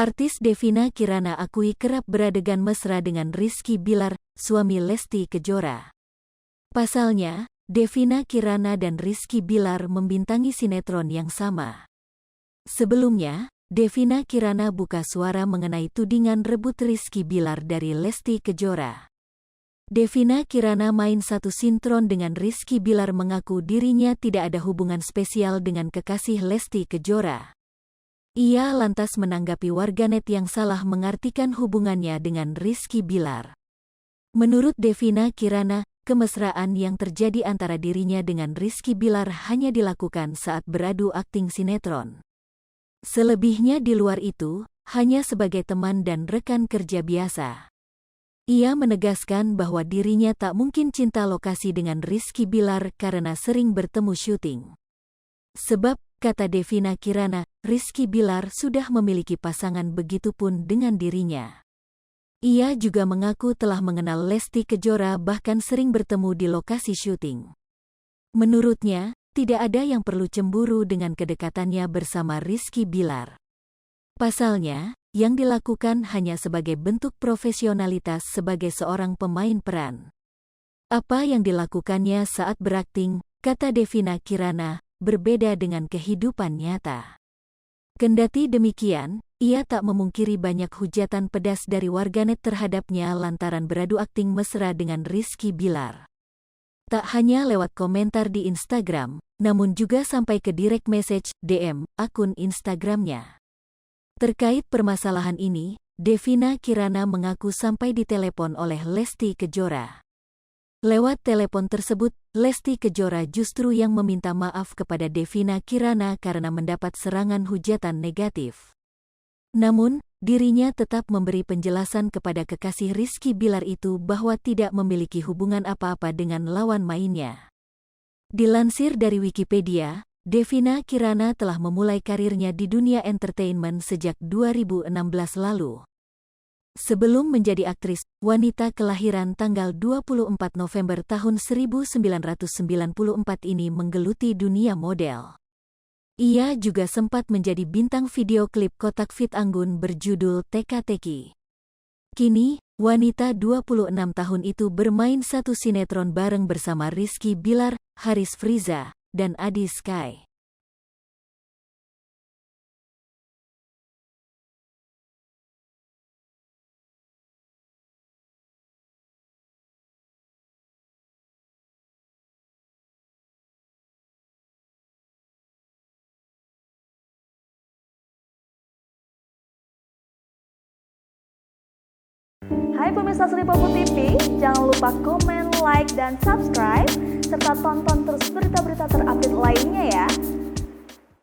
Artis Devina Kirana akui kerap beradegan mesra dengan Rizky Bilar, suami Lesti Kejora. Pasalnya, Devina Kirana dan Rizky Bilar membintangi sinetron yang sama. Sebelumnya, Devina Kirana buka suara mengenai tudingan rebut Rizky Bilar dari Lesti Kejora. Devina Kirana main satu sinetron dengan Rizky Bilar mengaku dirinya tidak ada hubungan spesial dengan kekasih Lesti Kejora. Ia lantas menanggapi warganet yang salah mengartikan hubungannya dengan Rizky Bilar. Menurut Devina Kirana, kemesraan yang terjadi antara dirinya dengan Rizky Bilar hanya dilakukan saat beradu akting sinetron. Selebihnya di luar itu, hanya sebagai teman dan rekan kerja biasa. Ia menegaskan bahwa dirinya tak mungkin cinta lokasi dengan Rizky Bilar karena sering bertemu syuting. Sebab, kata Devina Kirana, Rizky Bilar sudah memiliki pasangan, begitupun dengan dirinya. Ia juga mengaku telah mengenal Lesti Kejora bahkan sering bertemu di lokasi syuting. Menurutnya, tidak ada yang perlu cemburu dengan kedekatannya bersama Rizky Bilar. Pasalnya, yang dilakukan hanya sebagai bentuk profesionalitas sebagai seorang pemain peran. Apa yang dilakukannya saat berakting, kata Devina Kirana, berbeda dengan kehidupan nyata. Kendati demikian, ia tak memungkiri banyak hujatan pedas dari warganet terhadapnya lantaran beradu akting mesra dengan Rizky Bilar. Tak hanya lewat komentar di Instagram, namun juga sampai ke direct message (DM) akun Instagramnya. Terkait permasalahan ini, Devina Kirana mengaku sampai ditelepon oleh Lesti Kejora. Lewat telepon tersebut, Lesti Kejora justru yang meminta maaf kepada Devina Kirana karena mendapat serangan hujatan negatif. Namun, dirinya tetap memberi penjelasan kepada kekasih Rizky Bilar itu bahwa tidak memiliki hubungan apa-apa dengan lawan mainnya. Dilansir dari Wikipedia, Devina Kirana telah memulai karirnya di dunia entertainment sejak 2016 lalu. Sebelum menjadi aktris, wanita kelahiran tanggal 24 November tahun 1994 ini menggeluti dunia model. Ia juga sempat menjadi bintang video klip Kotak Fit Anggun berjudul Teka-Teki. Kini, wanita 26 tahun itu bermain satu sinetron bareng bersama Rizky Bilar, Haris Friza, dan Adi Sky. Hai pemirsa Sri Popo TV, jangan lupa komen, like, dan subscribe, serta tonton terus berita-berita terupdate lainnya ya.